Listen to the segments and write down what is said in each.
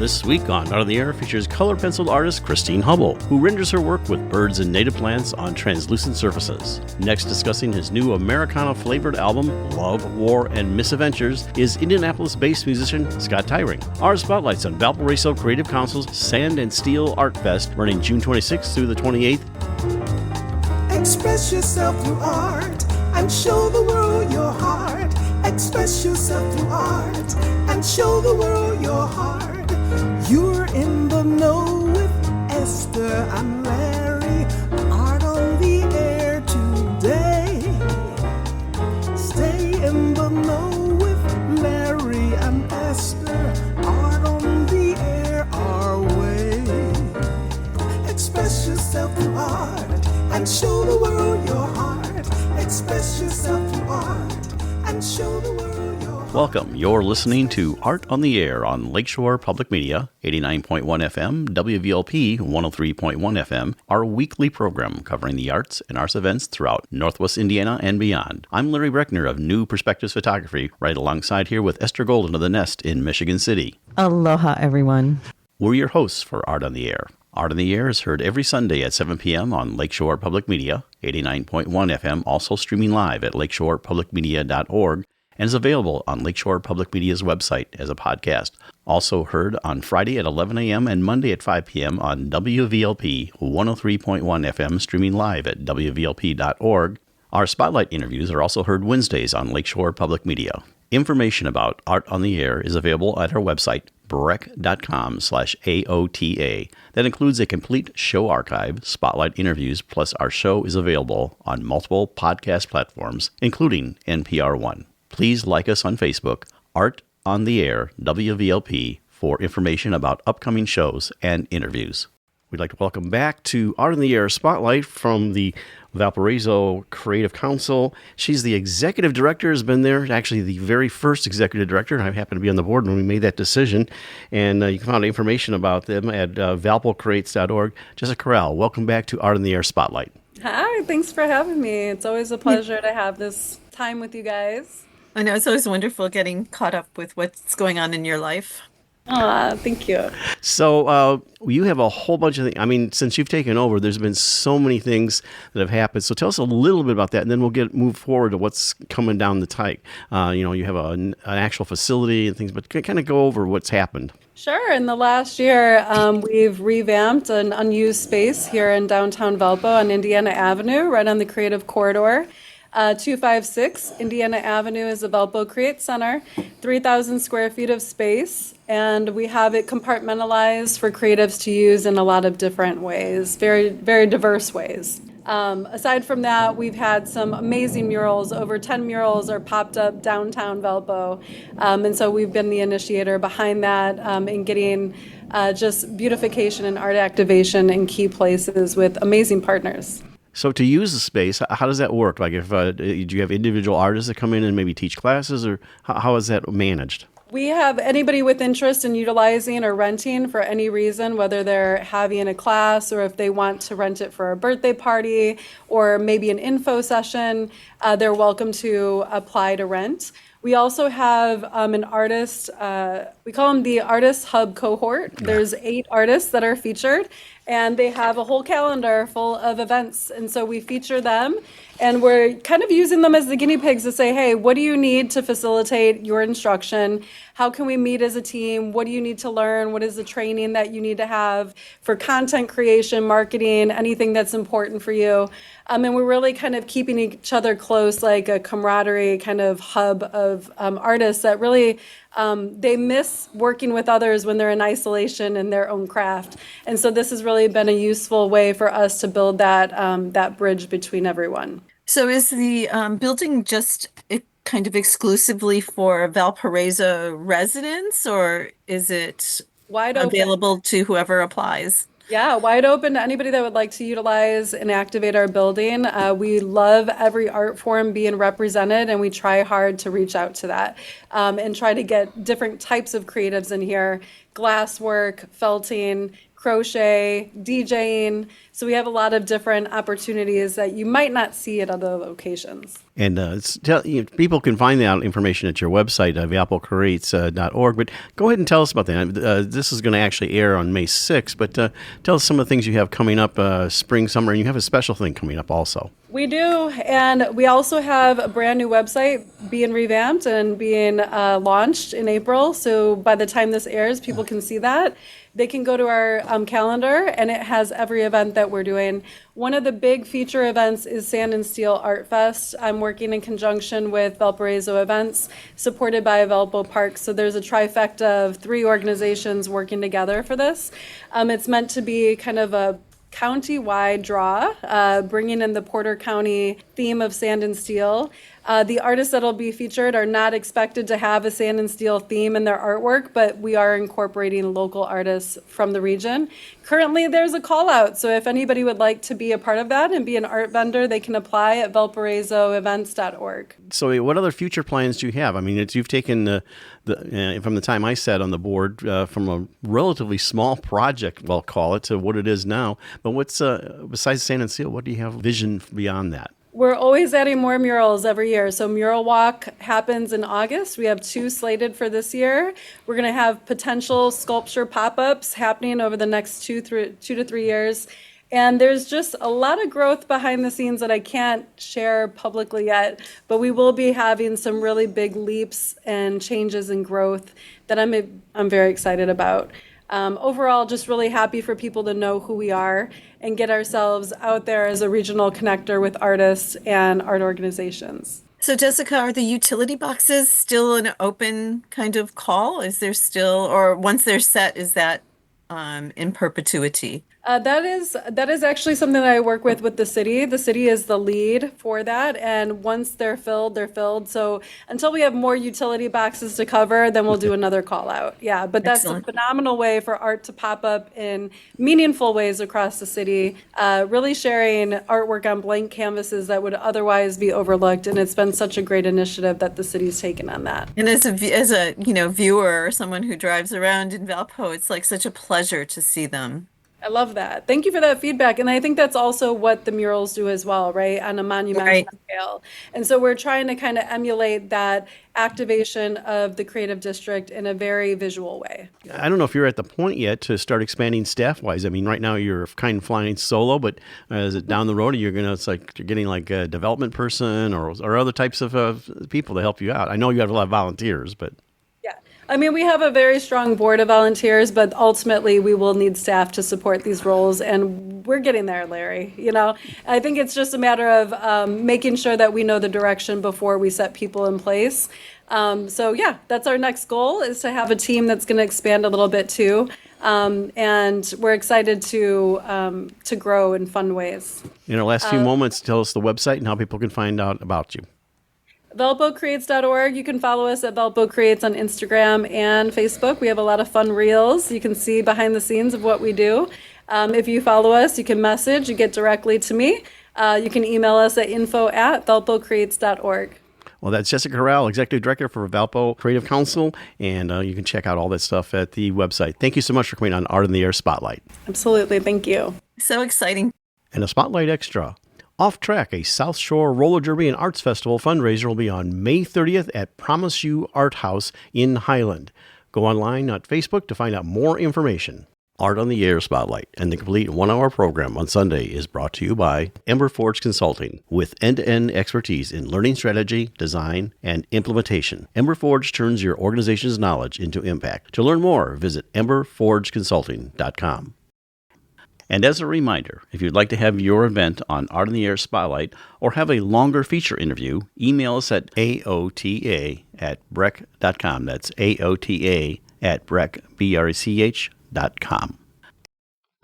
This week on Out on the Air features color-penciled artist Christine Hubbell, who renders her work with birds and native plants on translucent surfaces. Next, discussing his new Americana-flavored album, Love, War, and Misadventures, is Indianapolis-based musician Scott Tyring. Our spotlights on Valparaiso Creative Council's Sand and Steel Art Fest, running June 26th through the 28th. Express yourself through art and show the world your heart. Express yourself through art and show the world your heart. You're in the know with Esther and Larry. Art on the air today. Stay in the know with Larry and Esther. Art on the air our way. Express yourself through art and show the world your heart. Express yourself through art and show the world your heart. Welcome. You're listening to Art on the Air on Lakeshore Public Media, 89.1 FM, WVLP 103.1 FM, our weekly program covering the arts and arts events throughout Northwest Indiana and beyond. I'm Larry Breckner of New Perspectives Photography, right alongside here with Esther Golden of The Nest in Michigan City. Aloha, everyone. We're your hosts for Art on the Air. Art on the Air is heard every Sunday at 7 p.m. on Lakeshore Public Media, 89.1 FM, also streaming live at lakeshorepublicmedia.org, and is available on Lakeshore Public Media's website as a podcast. Also heard on Friday at 11 a.m. and Monday at 5 p.m. on WVLP 103.1 FM, streaming live at wvlp.org. Our spotlight interviews are also heard Wednesdays on Lakeshore Public Media. Information about Art on the Air is available at our website, breck.com/AOTA. That includes a complete show archive, spotlight interviews, plus our show is available on multiple podcast platforms, including NPR One. Please like us on Facebook, Art on the Air, WVLP, for information about upcoming shows and interviews. We'd like to welcome back to Art on the Air Spotlight from the Valparaiso Creative Council. She's the executive director, has been there, actually the very first executive director. I happened to be on the board when we made that decision. And you can find information about them at valpocreates.org. Jessica Corral, welcome back to Art on the Air Spotlight. Hi, thanks for having me. It's always a pleasure to have this time with you guys. I know it's always wonderful getting caught up with what's going on in your life. Thank you. So you have a whole bunch of things. I mean, since you've taken over, there's been so many things that have happened. So tell us a little bit about that, and then we'll move forward to what's coming down the pike. You have an actual facility and things, but kind of go over what's happened. Sure. In the last year, we've revamped an unused space here in downtown Valpo on Indiana Avenue, right on the Creative Corridor. 256 Indiana Avenue is a Valpo Create Center, 3,000 square feet of space, and we have it compartmentalized for creatives to use in a lot of different ways, very, very diverse ways. Aside from that, we've had some amazing murals. Over 10 murals are popped up downtown Valpo, and so we've been the initiator behind that in getting just beautification and art activation in key places with amazing partners. So to use the space, how does that work? Like, if do you have individual artists that come in and maybe teach classes, or how is that managed? We have anybody with interest in utilizing or renting for any reason, whether they're having a class or if they want to rent it for a birthday party or maybe an info session, they're welcome to apply to rent. We also have an artist, we call them the Artist Hub Cohort. There's 8 artists that are featured, and they have a whole calendar full of events. And so we feature them, and we're kind of using them as the guinea pigs to say, hey, what do you need to facilitate your instruction? How can we meet as a team? What do you need to learn? What is the training that you need to have for content creation, marketing, anything that's important for you? And we're really kind of keeping each other close, like a camaraderie kind of hub of artists that really, they miss working with others when they're in isolation in their own craft. And so this has really been a useful way for us to build that bridge between everyone. So is the building just kind of exclusively for Valparaiso residents, or is it Wide open. Available to whoever applies? Yeah, wide open to anybody that would like to utilize and activate our building. We love every art form being represented, and we try hard to reach out to that and try to get different types of creatives in here glasswork, felting, crochet, DJing. So we have a lot of different opportunities that you might not see at other locations. And people can find that information at your website, valpocreates.org. But go ahead and tell us about that. This is going to actually air on May 6th, but tell us some of the things you have coming up spring, summer, and you have a special thing coming up also. We do, and we also have a brand new website being revamped and being launched in April. So by the time this airs, people can see that. They can go to our calendar, and it has every event that we're doing. One of the big feature events is Sand and Steel Art Fest. I'm working in conjunction with Valparaiso Events, supported by Valpo Park. So there's a trifecta of 3 organizations working together for this. It's meant to be kind of a county-wide draw, bringing in the Porter County theme of sand and steel. The artists that will be featured are not expected to have a sand and steel theme in their artwork, but we are incorporating local artists from the region. Currently, there's a call out, so if anybody would like to be a part of that and be an art vendor, they can apply at valparaisoevents.org. So what other future plans do you have? I mean, you've taken from the time I sat on the board from a relatively small project, we'll call it, to what it is now. But what's besides sand and steel, what do you have vision beyond that? We're always adding more murals every year. So Mural Walk happens in August. We have 2 slated for this year. We're going to have potential sculpture pop-ups happening over the next 2 to 3 years. And there's just a lot of growth behind the scenes that I can't share publicly yet, but we will be having some really big leaps and changes in growth that I'm very excited about. Overall, just really happy for people to know who we are and get ourselves out there as a regional connector with artists and art organizations. So Jessica, are the utility boxes still an open kind of call? Is there still, or once they're set, is that in perpetuity? That is actually something that I work with the city. The city is the lead for that, and once they're filled, they're filled. So until we have more utility boxes to cover, then we'll do another call out. Yeah, but that's Excellent. a phenomenal way for art to pop up in meaningful ways across the city, really sharing artwork on blank canvases that would otherwise be overlooked, and it's been such a great initiative that the city's taken on that. And as a viewer or someone who drives around in Valpo, it's like such a pleasure to see them. I love that. Thank you for that feedback. And I think that's also what the murals do as well, right? On a monumental Right. scale. And so we're trying to kind of emulate that activation of the creative district in a very visual way. I don't know if you're at the point yet to start expanding staff-wise. I mean, right now you're kind of flying solo, but is it down the road you're getting like a development person or other types of people to help you out? I know you have a lot of volunteers, but... Yeah. I mean, we have a very strong board of volunteers, but ultimately we will need staff to support these roles, and we're getting there, Larry. I think it's just a matter of making sure that we know the direction before we set people in place. So yeah, that's our next goal, is to have a team that's going to expand a little bit too. And we're excited to grow in fun ways. In our last few moments, tell us the website and how people can find out about you. ValpoCreates.org. You can follow us at Valpo Creates on Instagram and Facebook. We have a lot of fun reels. You can see behind the scenes of what we do. If you follow us, you can message. You get directly to me. You can email us at info@valpocreates.org. Well, that's Jessica Hubbell, Executive Director for Valpo Creative Council, and you can check out all that stuff at the website. Thank you so much for coming on Art in the Air Spotlight. Absolutely. Thank you. So exciting. And a Spotlight Extra. Off Track, a South Shore Roller Derby and Arts Festival fundraiser, will be on May 30th at Promise You Art House in Highland. Go online at Facebook to find out more information. Art on the Air Spotlight and the complete 1-hour program on Sunday is brought to you by Ember Forge Consulting, with end-to-end expertise in learning strategy, design, and implementation. Ember Forge turns your organization's knowledge into impact. To learn more, visit emberforgeconsulting.com. And as a reminder, if you'd like to have your event on Art in the Air Spotlight or have a longer feature interview, email us at aota@brec.com. That's aota@brec.com.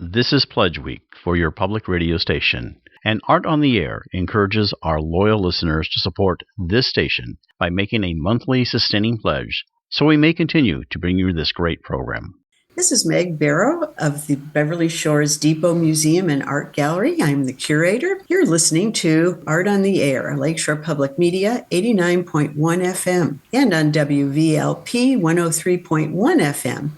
This is Pledge Week for your public radio station, and Art on the Air encourages our loyal listeners to support this station by making a monthly sustaining pledge so we may continue to bring you this great program. This is Meg Barrow of the Beverly Shores Depot Museum and Art Gallery. I'm the curator. You're listening to Art on the Air, Lakeshore Public Media, 89.1 FM, and on WVLP 103.1 FM.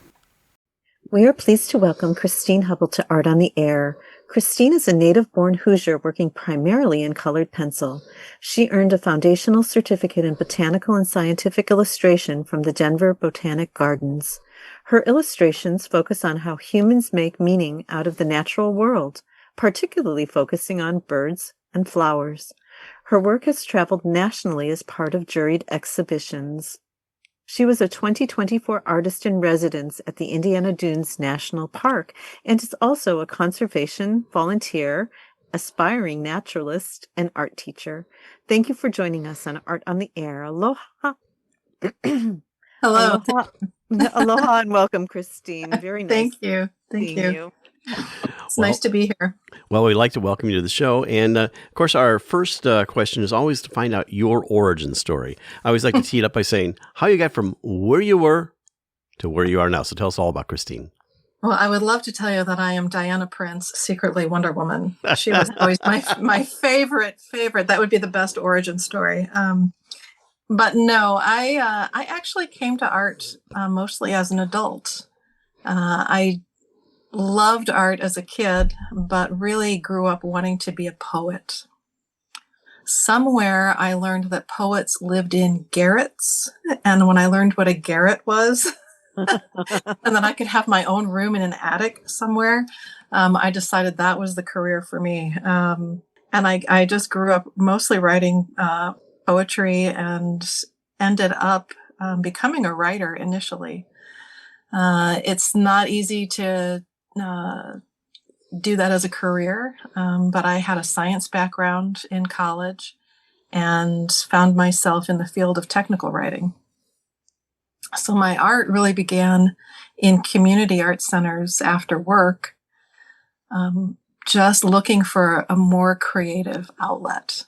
We are pleased to welcome Christine Hubbell to Art on the Air. Christine is a native-born Hoosier working primarily in colored pencil. She earned a foundational certificate in botanical and scientific illustration from the Denver Botanic Gardens. Her illustrations focus on how humans make meaning out of the natural world, particularly focusing on birds and flowers. Her work has traveled nationally as part of juried exhibitions. She was a 2024 Artist in Residence at the Indiana Dunes National Park and is also a conservation volunteer, aspiring naturalist, and art teacher. Thank you for joining us on Art on the Air. Aloha. Hello. Aloha. Aloha and welcome, Christine. Very nice. Thank you. Thank seeing you. It's nice to be here. Well, we'd like to welcome you to the show. And of course, our first question is always to find out your origin story. I always like to tee it up by saying how you got from where you were to where you are now. So tell us all about Christine. Well, I would love to tell you that I am Diana Prince, secretly Wonder Woman. She was always my favorite. That would be the best origin story. But no, I actually came to art mostly as an adult. I loved art as a kid, but really grew up wanting to be a poet. Somewhere I learned that poets lived in garrets. And when I learned what a garret was, and that I could have my own room in an attic somewhere, I decided that was the career for me. And I just grew up mostly writing poetry and ended up becoming a writer initially. It's not easy to do that as a career, but I had a science background in college and found myself in the field of technical writing. So my art really began in community art centers after work, just looking for a more creative outlet.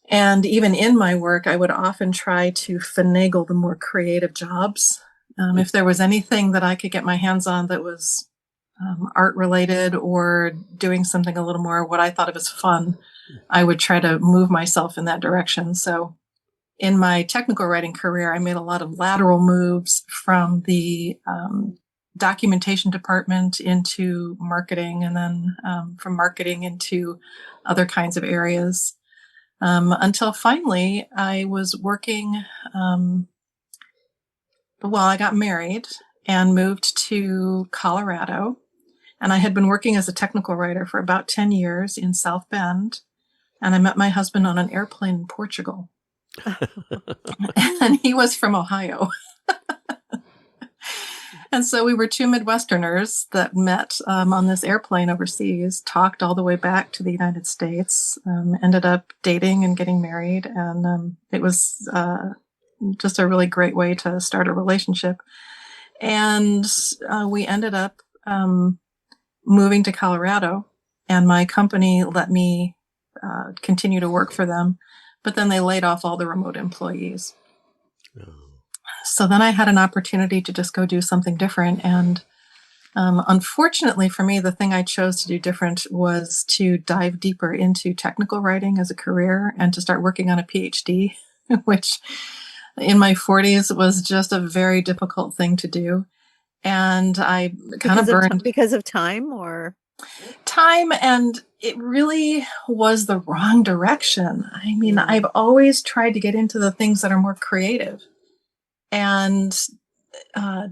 And even in my work, I would often try to finagle the more creative jobs. If there was anything that I could get my hands on that was art related or doing something a little more what I thought of as fun, I would try to move myself in that direction. So in my technical writing career, I made a lot of lateral moves from the documentation department into marketing, and then from marketing into other kinds of areas, until finally I was working. I got married and moved to Colorado, and I had been working as a technical writer for about 10 years in South Bend, and I met my husband on an airplane in Portugal. And he was from Ohio. And so we were two Midwesterners that met on this airplane overseas, talked all the way back to the United States, ended up dating and getting married. And it was just a really great way to start a relationship. And we ended up moving to Colorado, and my company let me continue to work for them. But then they laid off all the remote employees. Oh. So then I had an opportunity to just go do something different. And unfortunately for me, the thing I chose to do different was to dive deeper into technical writing as a career and to start working on a PhD, which in my 40s was just a very difficult thing to do. And I kind of burned. Because of time or? Time, and it really was the wrong direction. I mean, I've always tried to get into the things that are more creative, and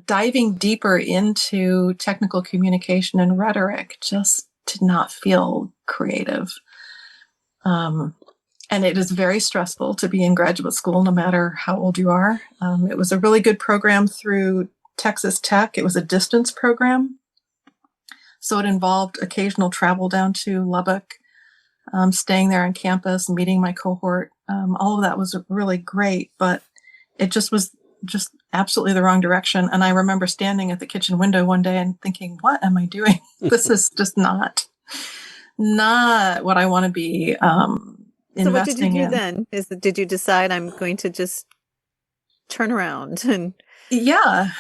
diving deeper into technical communication and rhetoric just did not feel creative. And it is very stressful to be in graduate school, no matter how old you are. It was a really good program through Texas Tech. It was a distance program. So it involved occasional travel down to Lubbock, staying there on campus, meeting my cohort. All of that was really great, but it just was just absolutely the wrong direction. And I remember standing at the kitchen window one day and thinking, what am I doing? This is just not what I want to be investing in. So what did you do then? Did you decide I'm going to just turn around? And Yeah.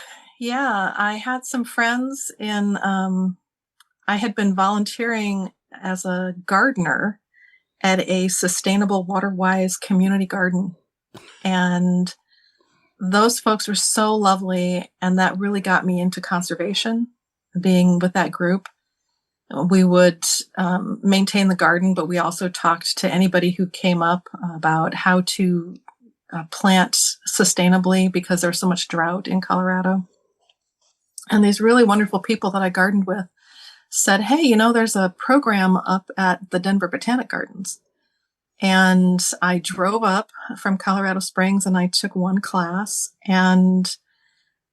I had some friends I had been volunteering as a gardener at a sustainable water-wise community garden. And those folks were so lovely, and that really got me into conservation, being with that group. We would maintain the garden, but we also talked to anybody who came up about how to plant sustainably because there's so much drought in Colorado. And these really wonderful people that I gardened with said, hey, you know, there's a program up at the Denver Botanic Gardens. And I drove up from Colorado Springs and I took one class, and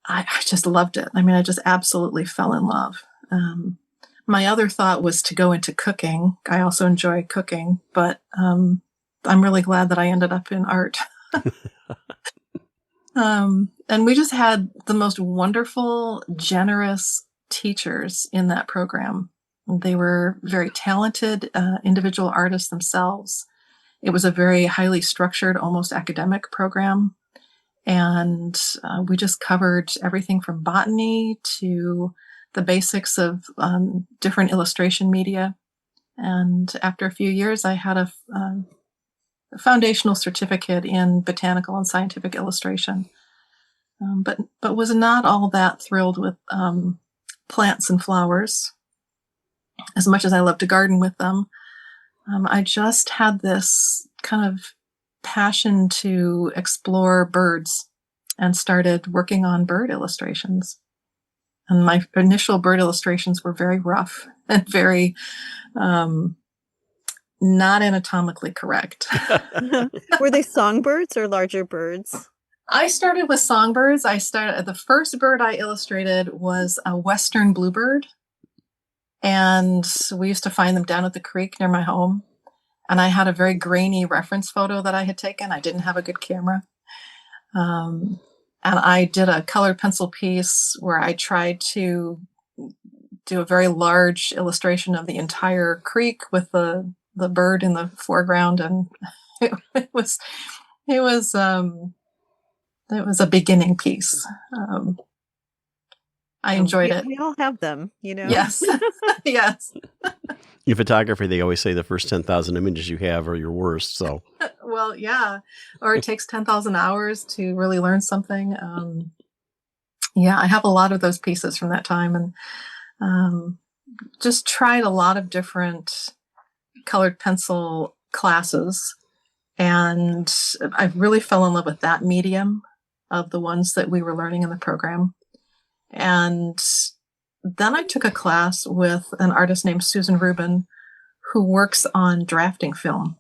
I just loved it. I mean, I just absolutely fell in love. My other thought was to go into cooking. I also enjoy cooking, but I'm really glad that I ended up in art. And we just had the most wonderful, generous teachers in that program. They were very talented individual artists themselves. It was a very highly structured, almost academic program. And we just covered everything from botany to the basics of different illustration media. And after a few years, I had a foundational certificate in botanical and scientific illustration, but was not all that thrilled with plants and flowers. As much as I love to garden with them, I just had this kind of passion to explore birds and started working on bird illustrations. And my initial bird illustrations were very rough and very not anatomically correct. Were they songbirds or larger birds? I started with songbirds. The first bird I illustrated was a western bluebird. And we used to find them down at the creek near my home. And I had a very grainy reference photo that I had taken. I didn't have a good camera. And I did a colored pencil piece where I tried to do a very large illustration of the entire creek with the bird in the foreground. And it was a beginning piece. I enjoyed it. We all have them, you know? Yes. Yes. In photography, they always say the first 10,000 images you have are your worst. So, well, yeah. Or it takes 10,000 hours to really learn something. Yeah, I have a lot of those pieces from that time, and just tried a lot of different colored pencil classes. And I really fell in love with that medium of the ones that we were learning in the program. And then I took a class with an artist named Susan Rubin, who works on drafting film.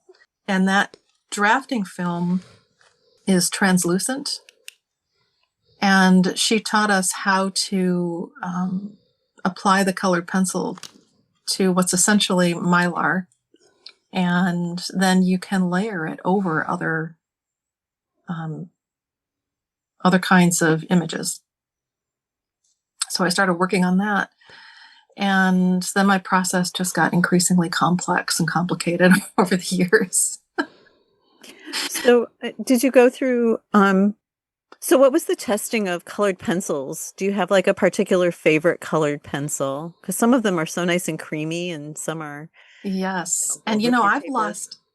And that drafting film is translucent. And she taught us how to apply the colored pencil to what's essentially mylar. And then you can layer it over other kinds of images. So I started working on that. And then my process just got increasingly complex and complicated over the years. So did you go through, so what was the testing of colored pencils? Do you have like a particular favorite colored pencil? Because some of them are so nice and creamy and some are. Yes. And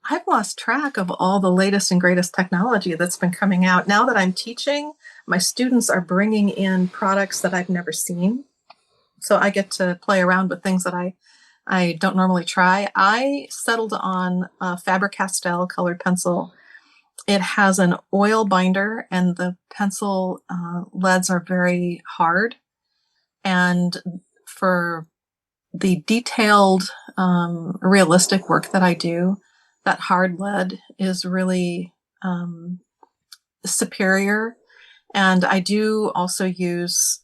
I've lost track of all the latest and greatest technology that's been coming out. Now that I'm teaching, my students are bringing in products that I've never seen. So I get to play around with things that I don't normally try. I settled on a Faber-Castell colored pencil. It has an oil binder, and the pencil leads are very hard. And for the detailed, realistic work that I do, that hard lead is really superior. And I do also use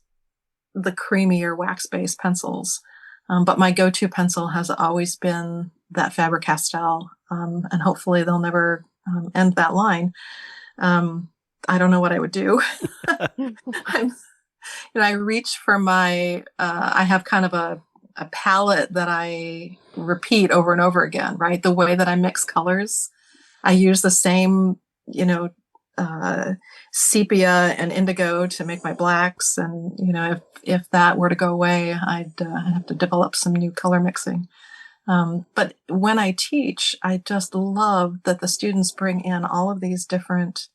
the creamier wax-based pencils. But my go-to pencil has always been that Faber-Castell. And hopefully they'll never end that line. I don't know what I would do. I reach for my, I have kind of a palette that I repeat over and over again, right? The way that I mix colors. I use the same, sepia and indigo to make my blacks. And, if that were to go away, I'd have to develop some new color mixing. But when I teach, I just love that the students bring in all of these different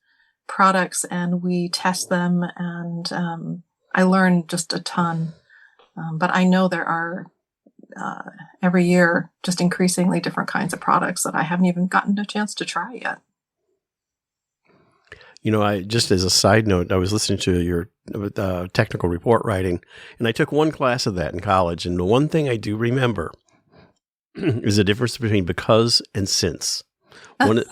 products and we test them, and I learn just a ton. But I know there are every year just increasingly different kinds of products that I haven't even gotten a chance to try yet. I just as a side note, I was listening to your technical report writing, and I took one class of that in college. And the one thing I do remember is the difference between because and since. One,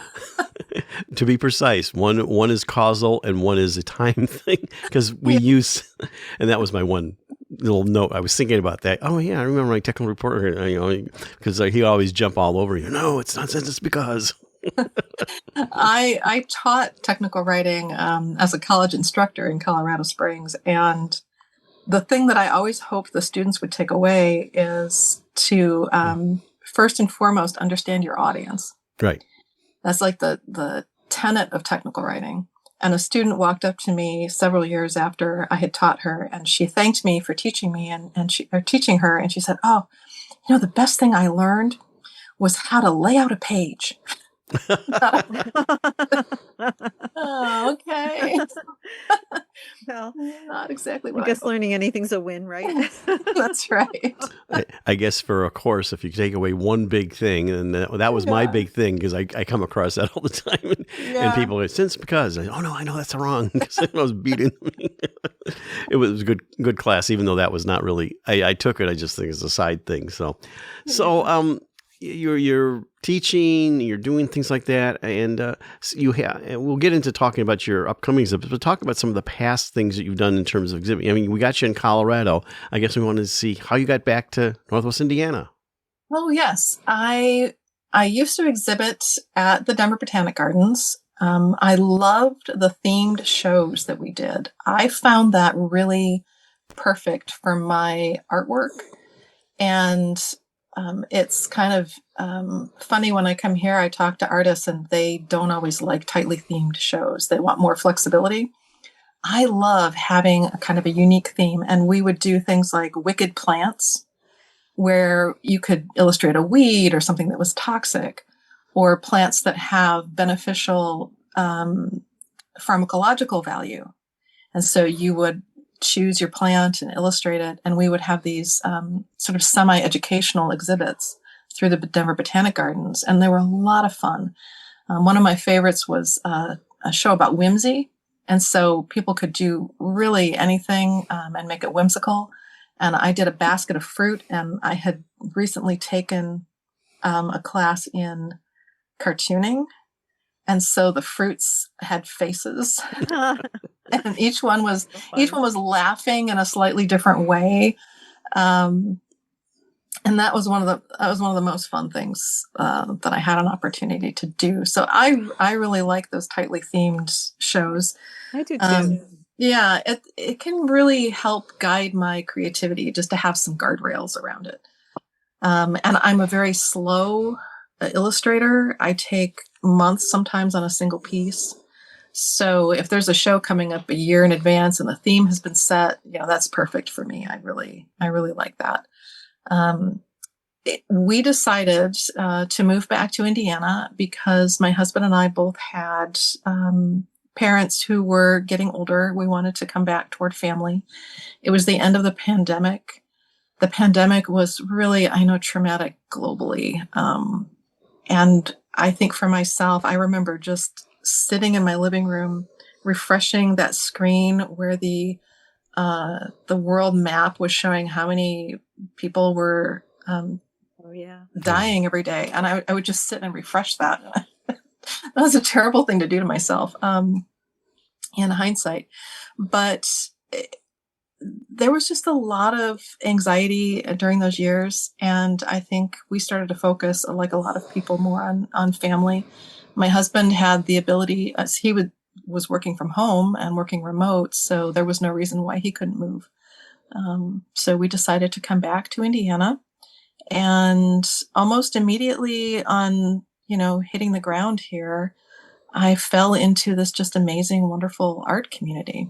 to be precise, one is causal and one is a time thing, because we use, and that was my one little note. I was thinking about that. Oh yeah, I remember my technical reporter, because he always jump all over you. No, it's not since, it's because. I taught technical writing as a college instructor in Colorado Springs, and the thing that I always hoped the students would take away is to first and foremost understand your audience. Right. That's like the tenet of technical writing. And a student walked up to me several years after I had taught her, and she thanked me for teaching me teaching her, and she said, "Oh, the best thing I learned was how to lay out a page." Oh, okay. Well, not exactly what I guess learning anything's a win, right? That's right. I guess for a course, if you take away one big thing, and that was my big thing, because I come across that all the time, and people are since because, oh no, I know that's wrong, because I was beating me. It was a good class, even though that was not really. I took it. I just think it's a side thing. So you're teaching, you're doing things like that, and we'll get into talking about your upcoming exhibits, but talk about some of the past things that you've done in terms of exhibiting. I mean, we got you in Colorado. I guess we wanted to see how you got back to Northwest Indiana. Oh yes, I used to exhibit at the Denver Botanic Gardens. I loved the themed shows that we did. I found that really perfect for my artwork, and it's kind of funny when I come here, I talk to artists and they don't always like tightly themed shows. They want more flexibility. I love having a kind of a unique theme, and we would do things like wicked plants, where you could illustrate a weed or something that was toxic, or plants that have beneficial pharmacological value. And so you would choose your plant and illustrate it, and we would have these sort of semi-educational exhibits through the Denver Botanic Gardens, and they were a lot of fun. One of my favorites was a show about whimsy, and so people could do really anything and make it whimsical. And I did a basket of fruit, and I had recently taken a class in cartooning, and so the fruits had faces. And each one was laughing in a slightly different way, and that was one of the most fun things that I had an opportunity to do. So I really like those tightly themed shows. I do too. Yeah, it can really help guide my creativity just to have some guardrails around it. And I'm a very slow illustrator. I take months sometimes on a single piece. So if there's a show coming up a year in advance and the theme has been set, that's perfect for me. I really like that. We decided to move back to Indiana because my husband and I both had parents who were getting older. We wanted to come back toward family. It was the end of the pandemic. The pandemic was really, I know, traumatic globally. And I think for myself, I remember just sitting in my living room, refreshing that screen where the world map was showing how many people were dying every day. And I would just sit and refresh that. That was a terrible thing to do to myself in hindsight. But there was just a lot of anxiety during those years. And I think we started to focus, like a lot of people, more on family. My husband had the ability, as he was working from home and working remote, so there was no reason why he couldn't move. So we decided to come back to Indiana, and almost immediately on, hitting the ground here, I fell into this just amazing, wonderful art community.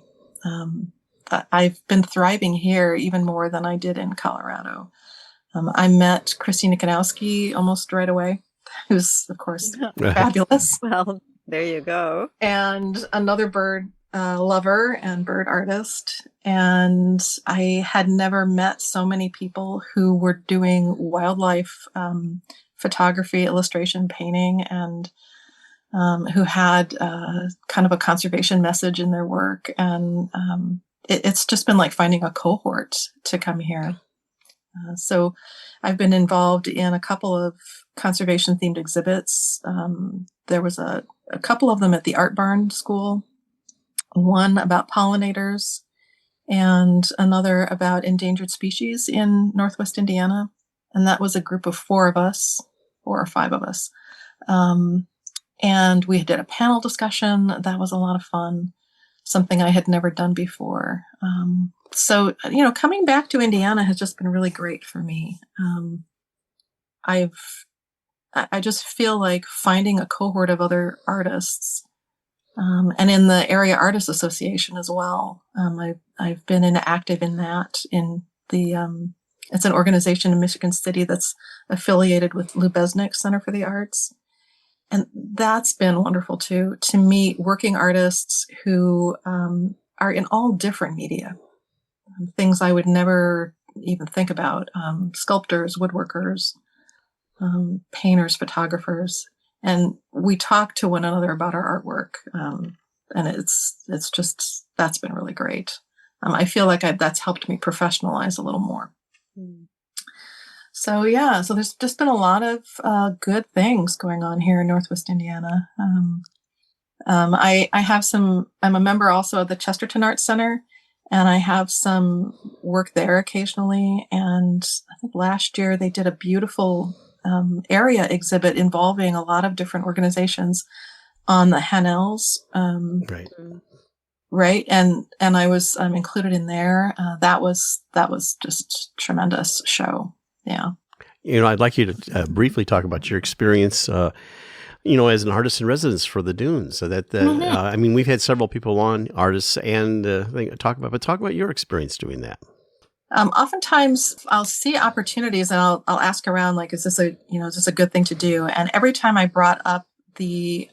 I've been thriving here even more than I did in Colorado. I met Christine Hubbell almost right away, who's, of course, fabulous. Well, There you go. and another bird lover and bird artist. And I had never met so many people who were doing wildlife photography, illustration, painting, and who had kind of a conservation message in their work. And it's just been like finding a cohort to come here. So I've been involved in a couple of conservation themed exhibits. There was a couple of them at the Art Barn School, one about pollinators and another about endangered species in Northwest Indiana. And that was a group of 4 or 5 of us. And we did a panel discussion. That was a lot of fun, something I had never done before. So, coming back to Indiana has just been really great for me. I just feel like finding a cohort of other artists, and in the Area Artists Association as well. I've been active in that. It's an organization in Michigan City that's affiliated with Lou Besnick Center for the Arts. And that's been wonderful too, to meet working artists who are in all different media, things I would never even think about, sculptors, woodworkers, painters, photographers. And we talk to one another about our artwork. And it's just, that's been really great. I feel like that's helped me professionalize a little more. So there's just been a lot of good things going on here in Northwest Indiana. I'm a member also of the Chesterton Arts Center, and I have some work there occasionally. And I think last year they did a beautiful area exhibit involving a lot of different organizations on the Hannells. Right. Right. And I was included in there. That was just tremendous show. Yeah. I'd like you to briefly talk about your experience, as an artist in residence for the Dunes. So we've had several people on, artists, and talk about your experience doing that. Oftentimes I'll see opportunities and I'll ask around, like, is this a good thing to do? And every time I brought up that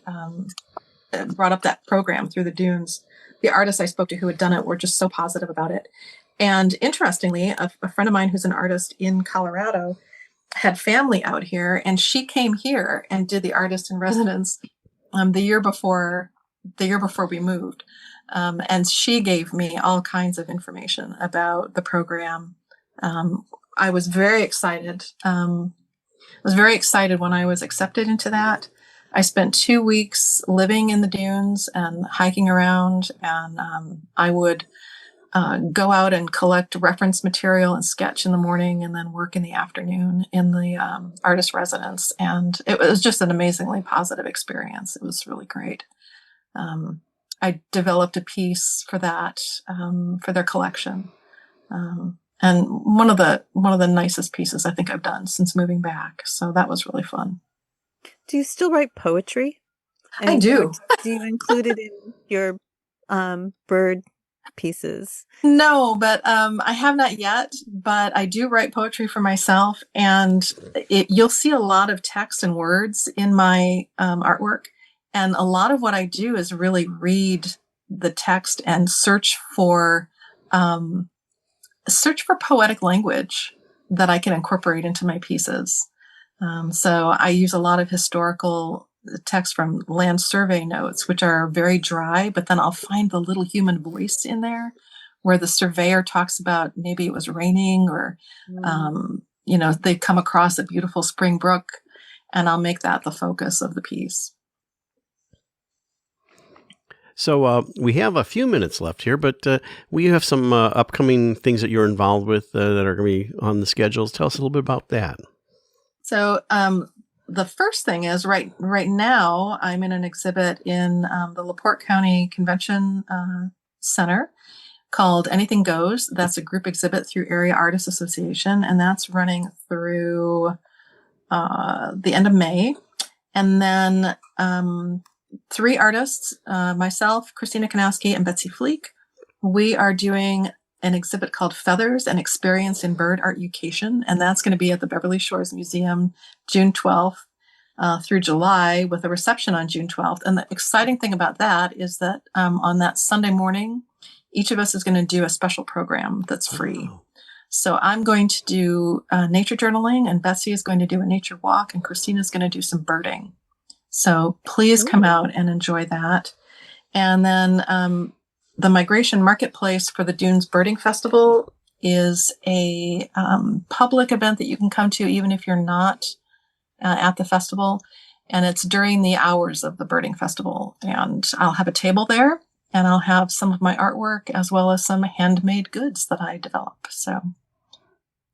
program through the Dunes, the artists I spoke to who had done it were just so positive about it. And interestingly, a friend of mine who's an artist in Colorado had family out here, and she came here and did the artist in residence the year before we moved. And she gave me all kinds of information about the program. I was very excited. I was very excited when I was accepted into that. I spent 2 weeks living in the Dunes and hiking around, and I would go out and collect reference material and sketch in the morning, and then work in the afternoon in the artist residence. And it was just an amazingly positive experience. It was really great. I developed a piece for that, for their collection. And one of the nicest pieces I think I've done since moving back. So that was really fun. Do you still write poetry? I do. Do you include it in your bird pieces? No, but I have not yet, but I do write poetry for myself, and you'll see a lot of text and words in my artwork. And a lot of what I do is really read the text and search for poetic language that I can incorporate into my pieces. So I use a lot of historical text from land survey notes, which are very dry, but then I'll find the little human voice in there where the surveyor talks about maybe it was raining, or, they come across a beautiful spring brook, and I'll make that the focus of the piece. So we have a few minutes left here, but we have some upcoming things that you're involved with that are going to be on the schedules. Tell us a little bit about that. So the first thing is right now I'm in an exhibit in the LaPorte County Convention Center called Anything Goes. That's a group exhibit through Area Artists Association, and that's running through the end of May. And then 3 artists, myself, Christina Kanowski, and Betsy Fleek, we are doing an exhibit called Feathers, an Experience in Bird Art Education, and that's going to be at the Beverly Shores Museum June 12th. through July with a reception on June 12th. And the exciting thing about that is that on that Sunday morning, each of us is going to do a special program that's free. Oh. So I'm going to do nature journaling, and Betsy is going to do a nature walk, and Christina is going to do some birding. So please come out and enjoy that. And then the Migration Marketplace for the Dunes Birding Festival is a public event that you can come to even if you're not at the festival. And it's during the hours of the birding festival. And I'll have a table there, and I'll have some of my artwork as well as some handmade goods that I develop. So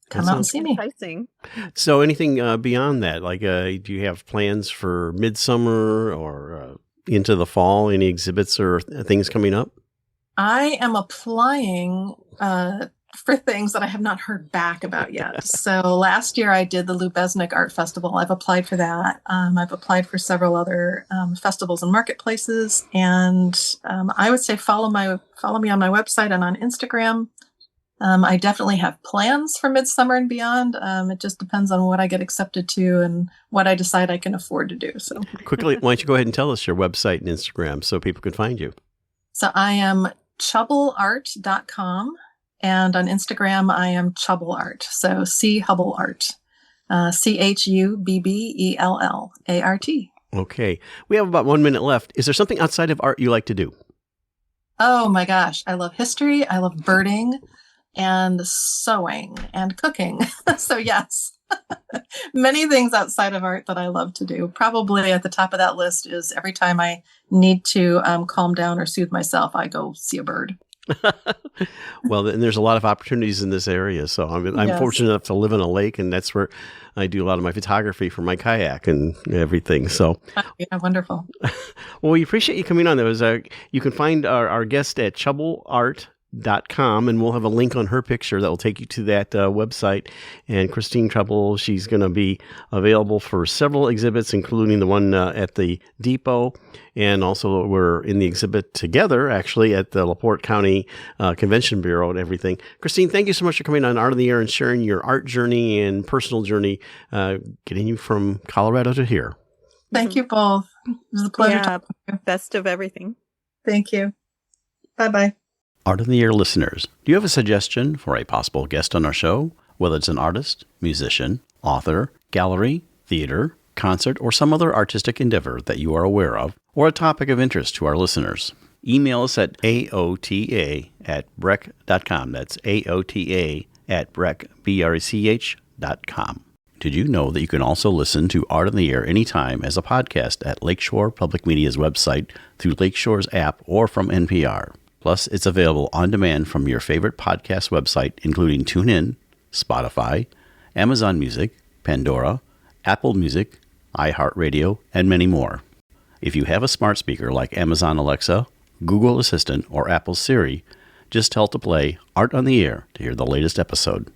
come out and see me. Enticing. So anything beyond that? Like, do you have plans for midsummer or into the fall? Any exhibits or things coming up? I am applying for things that I have not heard back about yet. So last year I did the Lubeznik Art Festival. I've applied for that. I've applied for several other festivals and marketplaces. And I would say follow me on my website and on Instagram. I definitely have plans for midsummer and beyond. It just depends on what I get accepted to and what I decide I can afford to do. So quickly, why don't you go ahead and tell us your website and Instagram so people can find you? So I am chubbleart.com. And on Instagram, I am Chubbell Art. So C Hubbell Art, ChubbellArt. Okay. We have about 1 minute left. Is there something outside of art you like to do? Oh my gosh. I love history. I love birding and sewing and cooking. So yes, many things outside of art that I love to do. Probably at the top of that list is every time I need to calm down or soothe myself, I go see a bird. Well, and there's a lot of opportunities in this area. So I'm fortunate enough to live on a lake, and that's where I do a lot of my photography for my kayak and everything. So, yeah, wonderful. Well, we appreciate you coming on. There was you can find our guest at chubbleart.com, and we'll have a link on her picture that will take you to that website. And Christine Hubbell, she's going to be available for several exhibits, including the one at the depot. And also we're in the exhibit together, actually, at the LaPorte County Convention Bureau and everything. Christine, thank you so much for coming on Art on the Air and sharing your art journey and personal journey, getting you from Colorado to here. Thank you both. It was a pleasure talking to you. Best of everything. Thank you. Bye-bye. Art on the Air listeners, do you have a suggestion for a possible guest on our show? Whether it's an artist, musician, author, gallery, theater, concert, or some other artistic endeavor that you are aware of, or a topic of interest to our listeners. Email us at aota@brech.com. That's aota@brech.com. Did you know that you can also listen to Art on the Air anytime as a podcast at Lakeshore Public Media's website, through Lakeshore's app, or from NPR? Plus, it's available on demand from your favorite podcast website, including TuneIn, Spotify, Amazon Music, Pandora, Apple Music, iHeartRadio, and many more. If you have a smart speaker like Amazon Alexa, Google Assistant, or Apple Siri, just tell to play Art on the Air to hear the latest episode.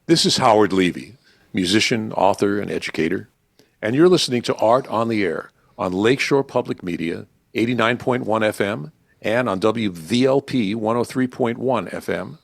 This is Howard Levy, musician, author, and educator, and you're listening to Art on the Air on Lakeshore Public Media, 89.1 FM, and on WVLP 103.1 FM.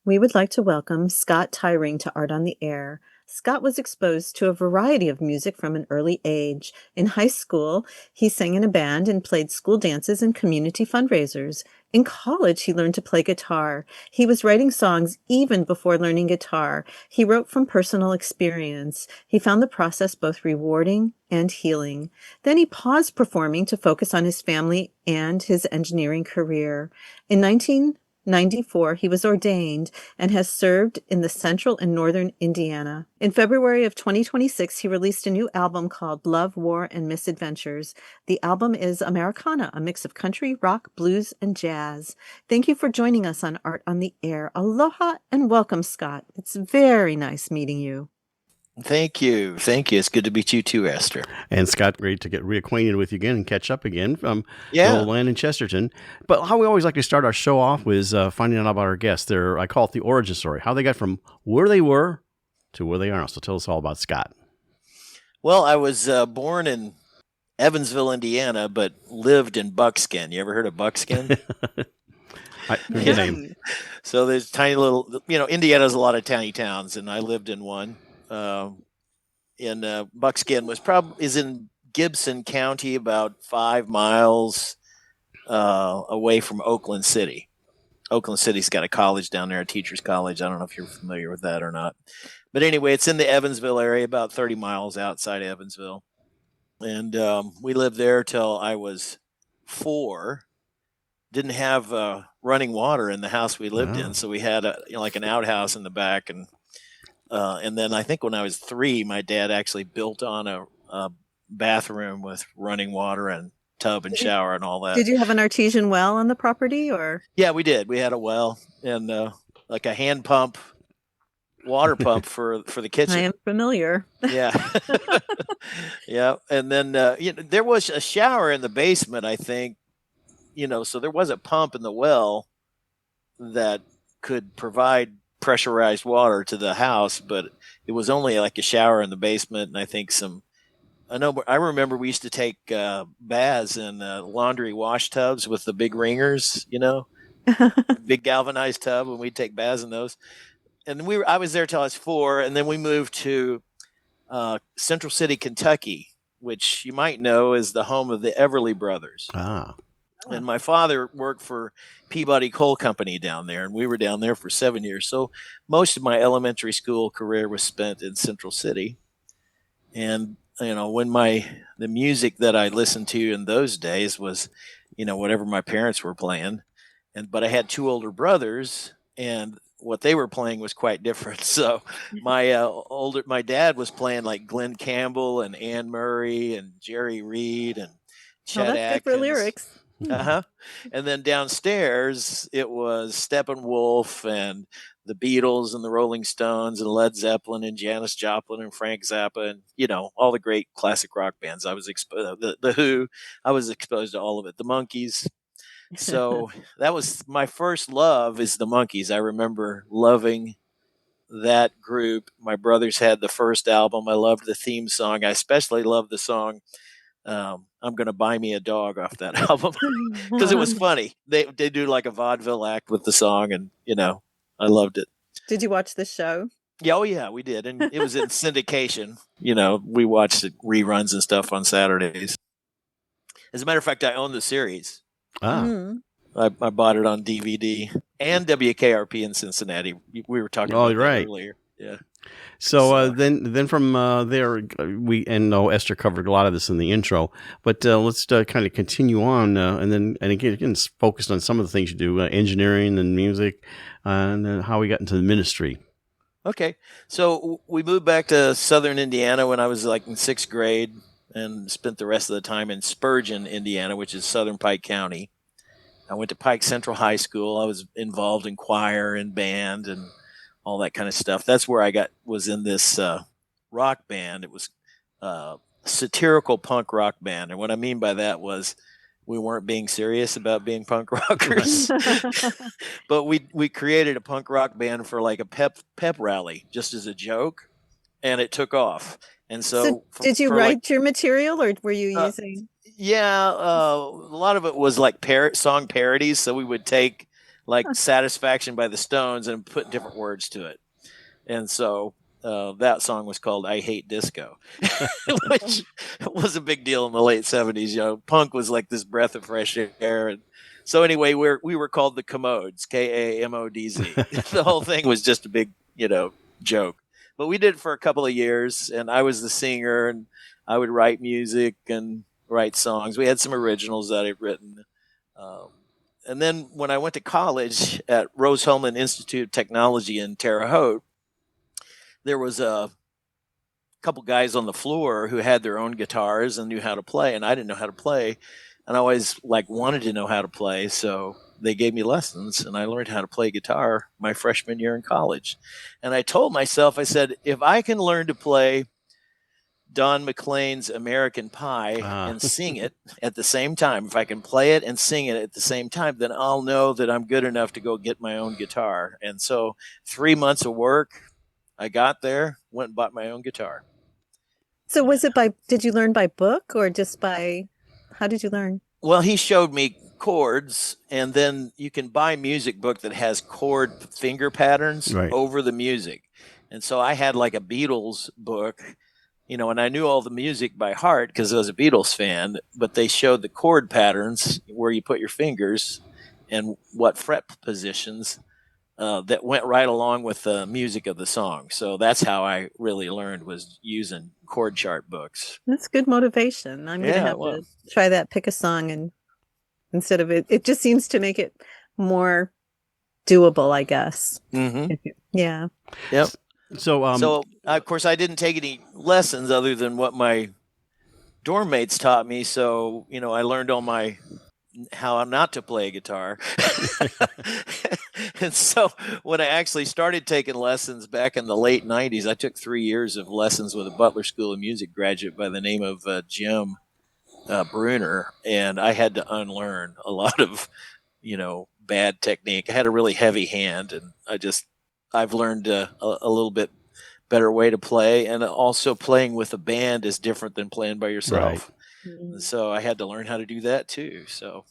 We would like to welcome Scott Tyring to Art on the Air. Scott was exposed to a variety of music from an early age. In high school, he sang in a band and played school dances and community fundraisers. In college, he learned to play guitar. He was writing songs even before learning guitar. He wrote from personal experience. He found the process both rewarding and healing. Then he paused performing to focus on his family and his engineering career. In 1994, he was ordained and has served in the central and northern Indiana. In February of 2026, he released a new album called Love, War, and Misadventures. The album is Americana, a mix of country, rock, blues, and jazz. Thank you for joining us on Art on the Air. Aloha and welcome, Scott. It's very nice meeting you. Thank you. Thank you. It's good to meet you too, Esther. And Scott, great to get reacquainted with you again and catch up again from the old land in Chesterton. But how we always like to start our show off was finding out about our guests. I call it the origin story, how they got from where they were to where they are now. So tell us all about Scott. Well, I was born in Evansville, Indiana, but lived in Buckskin. You ever heard of Buckskin? Good name. So there's tiny little, Indiana's a lot of tiny towns, and I lived in one. In Buckskin is in Gibson County, about 5 miles away from Oakland City. Oakland City's got a college down there, a teacher's college. I don't know if you're familiar with that or not. But anyway, it's in the Evansville area, about 30 miles outside Evansville. And we lived there till I was 4. Didn't have running water in the house we lived in, so we had like an outhouse in the back. And then I think when I was 3, my dad actually built on a bathroom with running water and tub and shower and all that. Did you have an artesian well on the property, or? Yeah, we did. We had a well and like a hand pump, water pump for the kitchen. I am familiar. Yeah. Yeah. And then there was a shower in the basement, I think, so there was a pump in the well that could provide pressurized water to the house, but it was only like a shower in the basement. And I think I remember we used to take baths in laundry wash tubs with the big ringers, big galvanized tub, and we'd take baths in those. And I was there till I was 4, and then we moved to Central City, Kentucky, which you might know is the home of the Everly Brothers. And my father worked for Peabody Coal Company down there, and we were down there for 7 years. So most of my elementary school career was spent in Central City. And when the music that I listened to in those days was, whatever my parents were playing, but I had 2 older brothers, and what they were playing was quite different. So my dad was playing like Glenn Campbell and Anne Murray and Jerry Reed and Chet that's Atkins. good for lyrics. And then downstairs it was Steppenwolf and the Beatles and the Rolling Stones and Led Zeppelin and Janis Joplin and Frank Zappa and all the great classic rock bands. I was exposed the Who. I was exposed to all of it. The Monkees. So that was my first love, is the Monkees. I remember loving that group. My brothers had the first album. I loved the theme song. I especially loved the song I'm Gonna Buy Me a Dog off that album because it was funny. They do like a vaudeville act with the song, and I loved it. Did you watch the show? Yeah, oh yeah, we did, and it was in syndication. We watched reruns and stuff on Saturdays. As a matter of fact, I own the series. I bought it on DVD and WKRP in Cincinnati. We were talking about that earlier. Yeah. So then from there, Esther covered a lot of this in the intro, but let's kind of continue on and again focused on some of the things you do, engineering and music, and then how we got into the ministry. Okay, so we moved back to Southern Indiana when I was like in 6th grade, and spent the rest of the time in Spurgeon, Indiana, which is Southern Pike County. I went to Pike Central High School. I was involved in choir and band and all that kind of stuff. That's where I was in this rock band. It was satirical punk rock band. And what I mean by that was we weren't being serious about being punk rockers, but we created a punk rock band for like a pep rally just as a joke, and it took off. And so did you write your material, or were you using? Yeah, a lot of it was like song parodies. So we would take like Satisfaction by the Stones and put different words to it. And so that song was called I Hate Disco, which was a big deal in the late 70s. Punk was like this breath of fresh air. And so anyway, we were called the Commodes, Kamodz. The whole thing was just a big, joke. But we did it for a couple of years, and I was the singer, and I would write music and write songs. We had some originals that I'd written. And then when I went to college at Rose-Hulman Institute of Technology in Terre Haute, there was a couple guys on the floor who had their own guitars and knew how to play, and I didn't know how to play. And I always wanted to know how to play, so they gave me lessons, and I learned how to play guitar my freshman year in college. And I told myself, I said, if I can learn to play Don McLean's American Pie and sing it at the same time, if I can play it and sing it at the same time, then I'll know that I'm good enough to go get my own guitar. And so 3 months of work, I got there, went and bought my own guitar. So did you learn by book or just how did you learn? Well, he showed me chords, and then you can buy a music book that has chord finger patterns over the music. And so I had like a Beatles book and I knew all the music by heart because I was a Beatles fan, but they showed the chord patterns where you put your fingers and what fret positions that went right along with the music of the song. So that's how I really learned, was using chord chart books. That's good motivation. I'm going to have to try that, pick a song, and instead of it just seems to make it more doable, I guess. Mm-hmm. Yeah. Yep. So, of course, I didn't take any lessons other than what my dorm mates taught me. So, I learned how not to play guitar. And so when I actually started taking lessons back in the late 90s, I took 3 years of lessons with a Butler School of Music graduate by the name of Jim Bruner. And I had to unlearn a lot of, bad technique. I had a really heavy hand, and I've learned a little bit better way to play, and also playing with a band is different than playing by yourself. Right. So I had to learn how to do that too. So,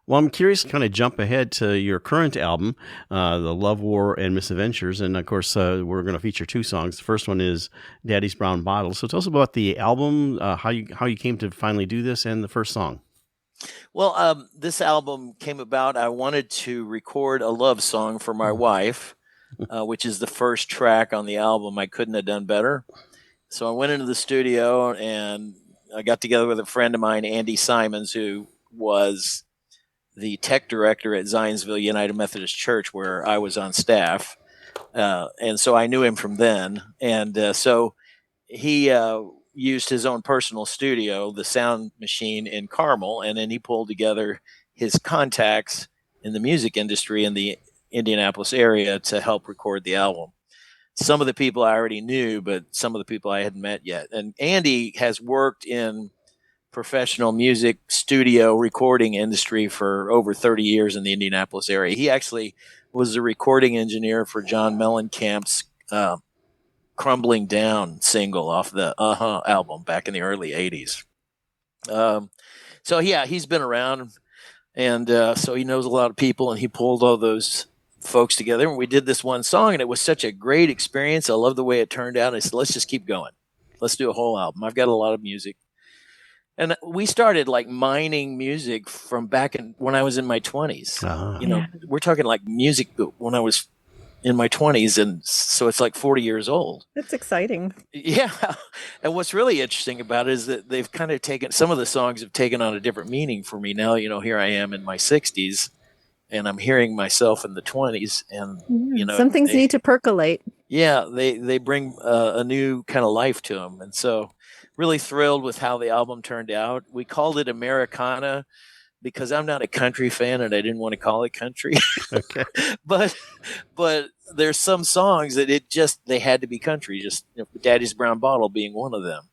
well, I'm curious to kind of jump ahead to your current album, The Love, War, and Misadventures. And of course, we're going to feature 2 songs. The first one is Daddy's Brown Bottle. So tell us about the album, how you came to finally do this, and the first song. Well, this album came about. I wanted to record a love song for my wife, which is the first track on the album. I couldn't have done better. So I went into the studio and I got together with a friend of mine, Andy Simons, who was the tech director at Zionsville United Methodist Church, where I was on staff. And so I knew him from then. And so he used his own personal studio, the Sound Machine in Carmel, and then he pulled together his contacts in the music industry in the Indianapolis area to help record the album. Some of the people I already knew, but some of the people I hadn't met yet. And Andy has worked in professional music studio recording industry for over 30 years in the Indianapolis area. He actually was the recording engineer for John Mellencamp's Crumbling Down single off the album back in the early 80s. So yeah, he's been around, and so he knows a lot of people, and he pulled all those folks together, and we did this one song, and it was such a great experience. I love the way it turned out. I said, let's just keep going. Let's do a whole album. I've got a lot of music. And we started like mining music from back when I was in my 20s. We're talking like music when I was in my 20s, and so it's like 40 years old. That's exciting. Yeah. And what's really interesting about it is that they've kind of taken, some of the songs have taken on a different meaning for me now. Here I am in my 60s, and I'm hearing myself in the 20s, and some things need to percolate. Yeah, they bring a new kind of life to them. And so really thrilled with how the album turned out. We called it Americana because I'm not a country fan, and I didn't want to call it country. Okay. But there's some songs that they had to be country, just Daddy's Brown Bottle being one of them.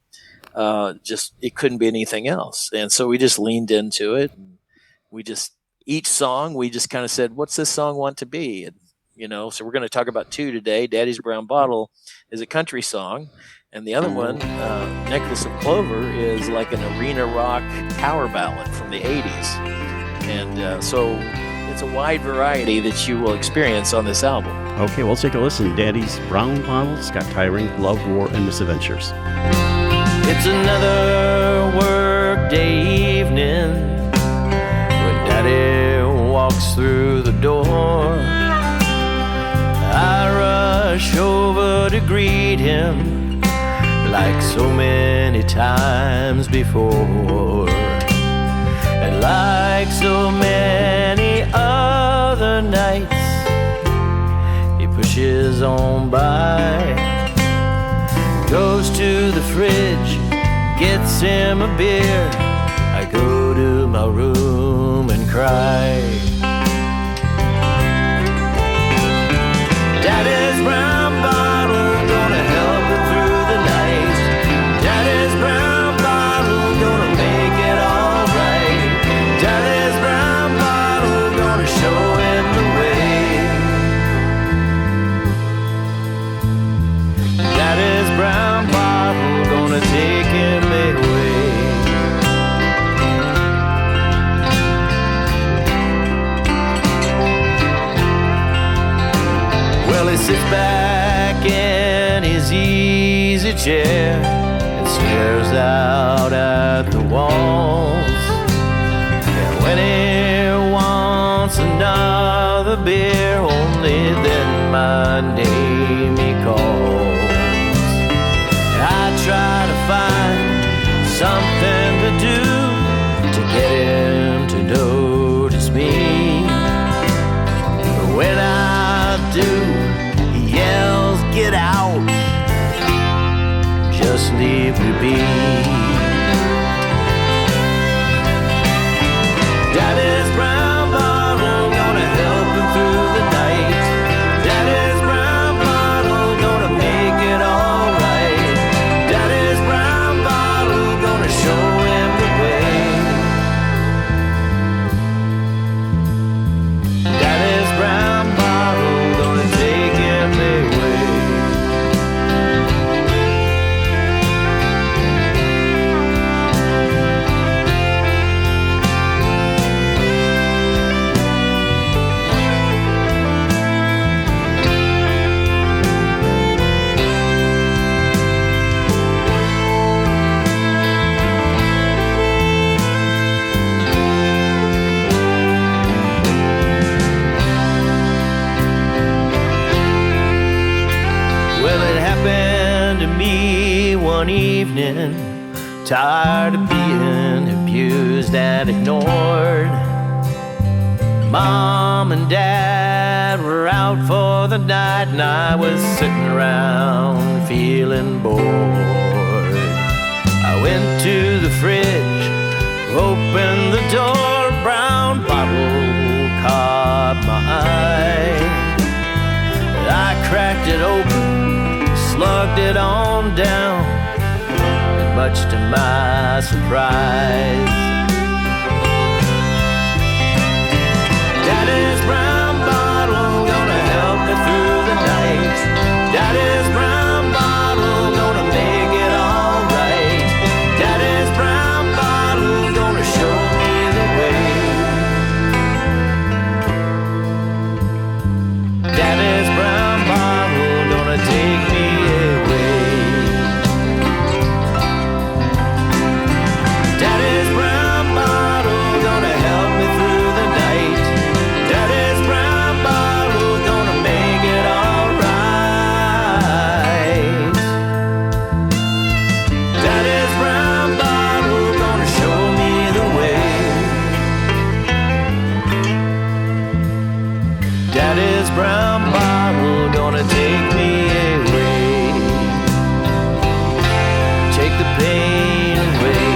It couldn't be anything else. And so we just leaned into it, and each song we just kind of said, what's this song want to be? And, so we're going to talk about 2 today. Daddy's Brown Bottle is a country song, and the other one, Necklace of Clover, is like an arena rock power ballad from the 80s. And so it's a wide variety that you will experience on this album. Okay, well, let's take a listen. Daddy's Brown Bottle, Scott Tyring, Love, War, and Misadventures. It's another work day evening when Daddy walks through the door. I rush over to greet him like so many times before. And like so many other nights, he pushes on by, goes to the fridge, gets him a beer. I go to my room and cry. Daddy's brown bottle gonna help her through the night. Daddy's brown bottle gonna make it all right. Daddy's brown bottle gonna show him the way. Daddy's brown bottle gonna take him away. Well, he sits back in his easy chair and stares out at the walls. And when he wants another beer, only then my name he calls. I try to find something to do to get him to notice me. But when I do, he yells, "Get out, just leave me be." Daddy's brown bottle gonna help him through the night. Daddy's brown bottle gonna make it all right. Daddy's brown bottle gonna show him the way. Daddy's brown bottle gonna take him away. Well, it happened to me one evening, tired of being abused and ignored. Mom and Dad were out for the night, and I was sitting around feeling bored. I went to the fridge, opened the door, brown bottle caught my eye. I cracked it open, slugged it on down, and much to my surprise, Daddy's brown bottle gonna help me through the night. Daddy's brown bottle gonna make it all right. Daddy's brown bottle gonna show me the way. Daddy's brown bottle gonna take me away. Daddy's brown bottle gonna help me through the night. Daddy's brown bottle gonna make it all right. Daddy's brown bottle gonna show me the way. Daddy's brown bottle gonna take me away. Take the pain away.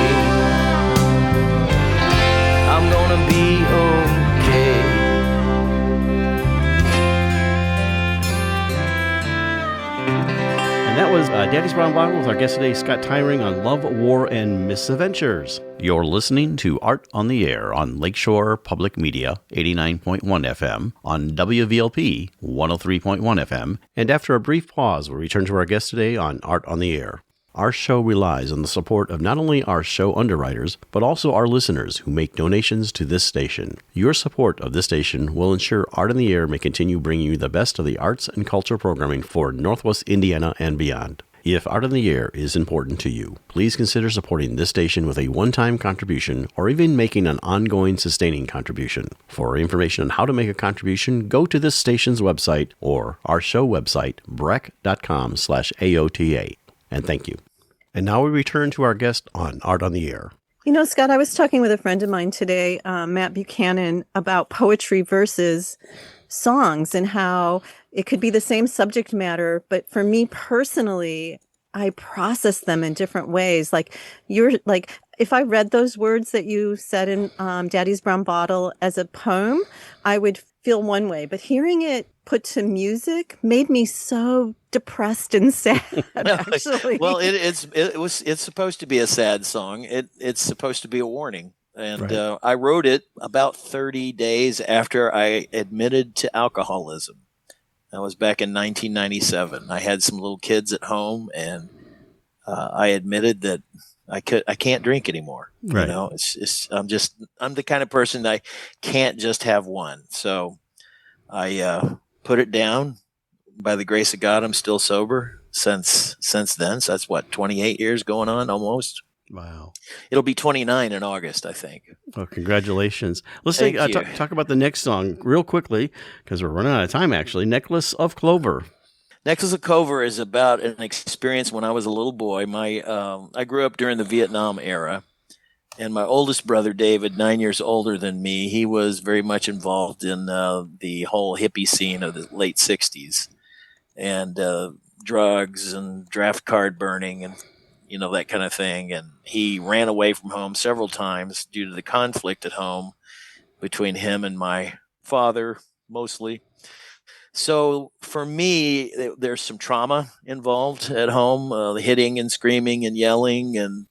I'm gonna be okay. And that was Daddy's Brown Bottle with our guest today, Scott Tyring, on Love, War, and Misadventures. You're listening to Art on the Air on Lakeshore Public Media, 89.1 FM, on WVLP, 103.1 FM. And after a brief pause, we'll return to our guest today on Art on the Air. Our show relies on the support of not only our show underwriters, but also our listeners who make donations to this station. Your support of this station will ensure Art on the Air may continue bringing you the best of the arts and culture programming for Northwest Indiana and beyond. If Art on the Air is important to you, please consider supporting this station with a one-time contribution or even making an ongoing sustaining contribution. For information on how to make a contribution, go to this station's website or our show website, breck.com/AOTA. And thank you. And now we return to our guest on Art on the Air. You know, Scott, I was talking with a friend of mine today, Matt Buchanan, about poetry versus songs and how it could be the same subject matter. But for me personally, I process them in different ways. Like if I read those words that you said in Daddy's Brown Bottle as a poem, I would feel one way. But hearing it put to music made me so depressed and sad, actually. Well, it's supposed to be a sad song. It's supposed to be a warning. And Right. I wrote it about 30 days after I admitted to alcoholism. That was back in 1997. I had some little kids at home, and I admitted that I can't drink anymore. Right. You know, I'm the kind of person that I can't just have one. So I put it down. By the grace of God, I'm still sober. since then. So that's what, 28 years going on almost. Wow. It'll be 29 in August, I think. Well, congratulations. Let's Thank you. talk about the next song real quickly because we're running out of time, actually. Necklace of Clover. Necklace of Clover is about an experience when I was a little boy. I grew up during the Vietnam era, and my oldest brother, David, 9 years older than me, he was very much involved in the whole hippie scene of the late 60s and drugs and draft card burning and that kind of thing. And he ran away from home several times due to the conflict at home between him and my father, mostly. So for me, there's some trauma involved at home, the hitting and screaming and yelling. And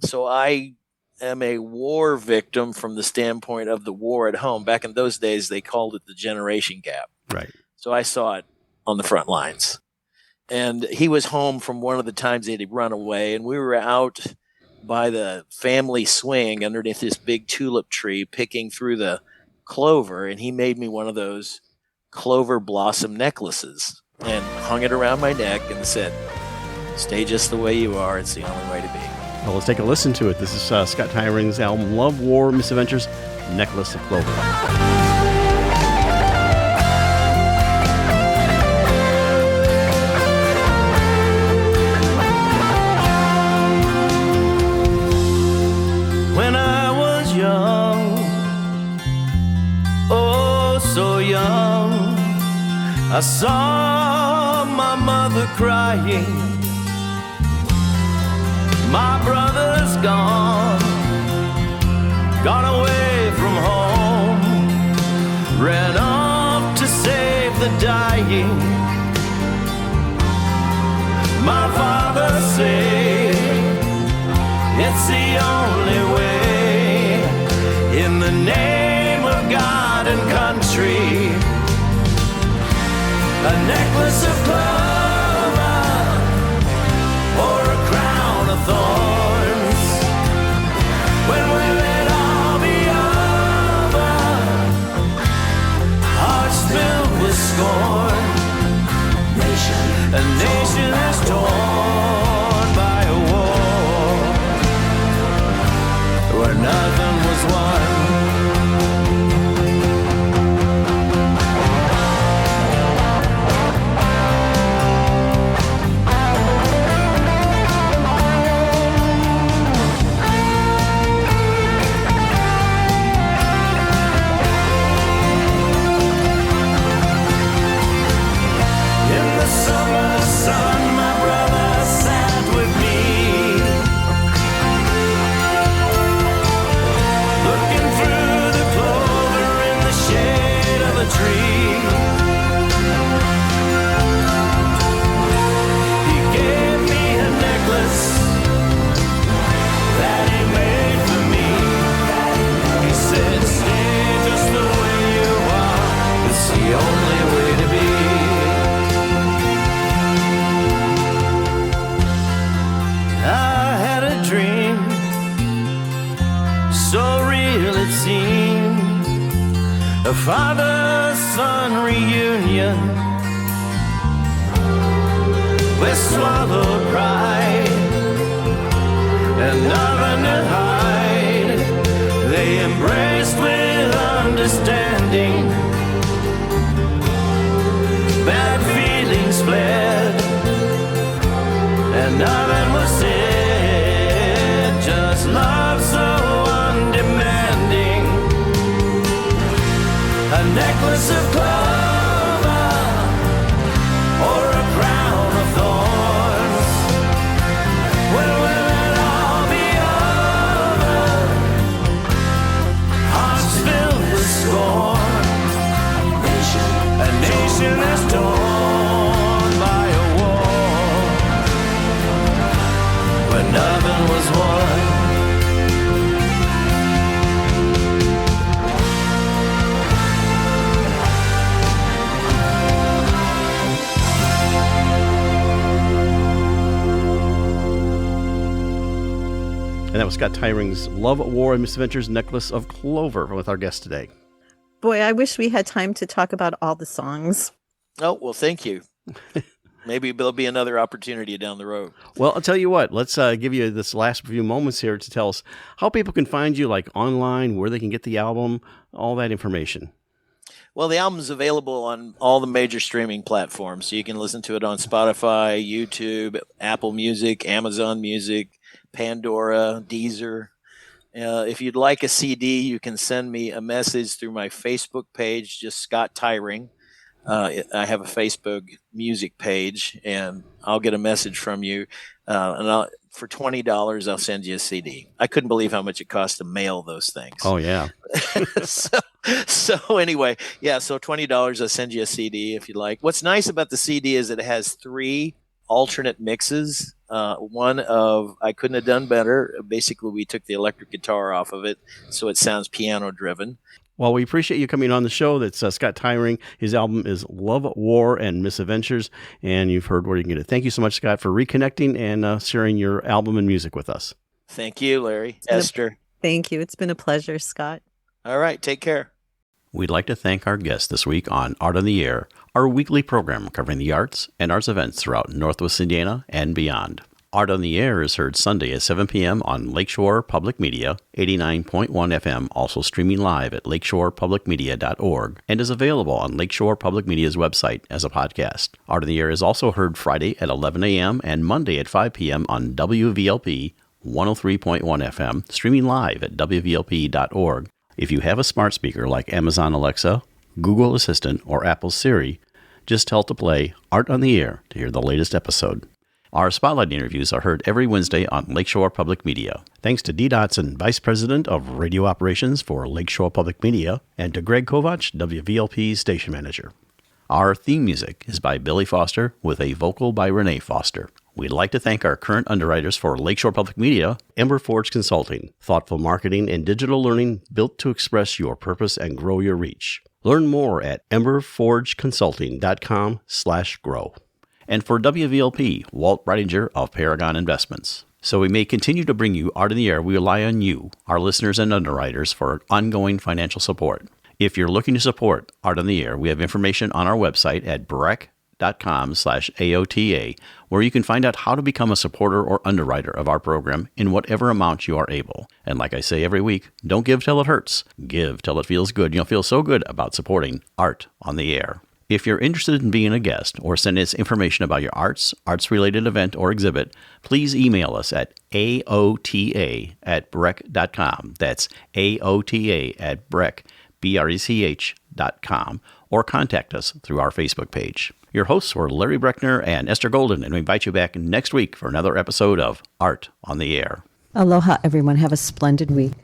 so I am a war victim from the standpoint of the war at home. Back in those days, they called it the generation gap. Right. So I saw it on the front lines. And he was home from one of the times that he'd run away, and we were out by the family swing underneath this big tulip tree picking through the clover, and he made me one of those clover blossom necklaces and hung it around my neck and said, "Stay just the way you are. It's the only way to be." Well, let's take a listen to it. This is Scott Tyring's album, Love, War, Misadventures, Necklace of Clover. When I was young, oh so young, I saw my mother crying. My brother's gone away from home, ran off to save the dying. My father said, it's the only way. In the name of God and country, a necklace of clover or a crown of thorns. When will it all be over? Hearts filled with scorn. A nation is torn by a war where nothing was won. In the summer sun, my brother sat with me, looking through the clover in the shade of a tree. He gave me a necklace that he made for me. He said, stay just the way you are. It's the only way to be. I had a dream, so real it seemed, a father-son reunion. We swallowed pride and nothing to hide. They embraced with understanding. Bad feelings fled and nothing was said, just love so undemanding. A necklace of clover or a crown of thorns. When will it all be over? Hearts filled with scorn. A nation is torn by a war where nothing was won. And that was Scott Tyring's Love, War, and Misadventures, Necklace of Clover with our guest today. Boy, I wish we had time to talk about all the songs. Oh, well, thank you. maybe there'll be another opportunity down the road. Well, I'll tell you what. Let's give you this last few moments here to tell us how people can find you, like online, where they can get the album, all that information. Well, the album's available on all the major streaming platforms, so you can listen to it on Spotify, YouTube, Apple Music, Amazon Music, Pandora, Deezer. If you'd like a CD, you can send me a message through my Facebook page, just Scott Tyring. I have a Facebook music page, and I'll get a message from you. For $20, I'll send you a CD. I couldn't believe how much it costs to mail those things. Oh, yeah. So anyway, yeah, so $20, I'll send you a CD if you'd like. What's nice about the CD is it has 3 alternate mixes. One of I Couldn't Have Done Better. Basically, we took the electric guitar off of it, so it sounds piano-driven. Well, we appreciate you coming on the show. That's Scott Tyring. His album is Love, War, and Misadventures, and you've heard where you can get it. Thank you so much, Scott, for reconnecting and sharing your album and music with us. Thank you, Larry. Esther. Thank you. It's been a pleasure, Scott. All right, take care. We'd like to thank our guests this week on Art on the Air, our weekly program covering the arts and arts events throughout Northwest Indiana and beyond. Art on the Air is heard Sunday at 7 p.m. on Lakeshore Public Media, 89.1 FM, also streaming live at lakeshorepublicmedia.org, and is available on Lakeshore Public Media's website as a podcast. Art on the Air is also heard Friday at 11 a.m. and Monday at 5 p.m. on WVLP 103.1 FM, streaming live at wvlp.org. If you have a smart speaker like Amazon Alexa, Google Assistant, or Apple Siri, just tell it to play Art on the Air to hear the latest episode. Our Spotlight interviews are heard every Wednesday on Lakeshore Public Media. Thanks to Dee Dotson, Vice President of Radio Operations for Lakeshore Public Media, and to Greg Kovach, WVLP's Station Manager. Our theme music is by Billy Foster with a vocal by Renee Foster. We'd like to thank our current underwriters for Lakeshore Public Media, Ember Forge Consulting, thoughtful marketing and digital learning built to express your purpose and grow your reach. Learn more at emberforgeconsulting.com/grow. And for WVLP, Walt Reidinger of Paragon Investments. So we may continue to bring you Art in the Air, we rely on you, our listeners and underwriters, for ongoing financial support. If you're looking to support Art on the Air, we have information on our website at breck.com/AOTA, where you can find out how to become a supporter or underwriter of our program in whatever amount you are able. And like I say every week, don't give till it hurts. Give till it feels good. You'll feel so good about supporting Art on the Air. If you're interested in being a guest or send us information about your arts-related event or exhibit, please email us at aota@breck.com. That's aota@breck.com, or contact us through our Facebook page. Your hosts were Larry Breckner and Esther Golden, and we invite you back next week for another episode of Art on the Air. Aloha, everyone. Have a splendid week.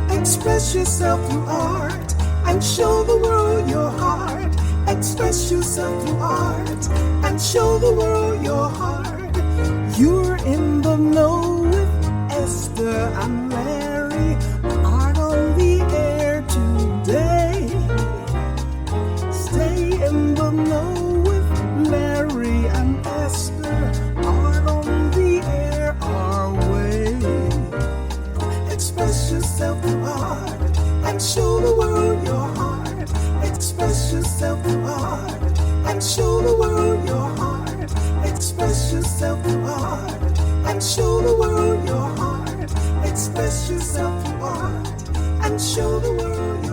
Express yourself through art and show the world your heart. Express yourself through art and show the world your heart. You're in the know with Esther and Larry. Art on the Air today. Stay in the know with Larry and Esther. Art on the Air our way. Express yourself through art and show the world your heart. Express yourself through art and show the world your heart. Express yourself through art and show the world your heart. Express yourself through art and show the world your heart.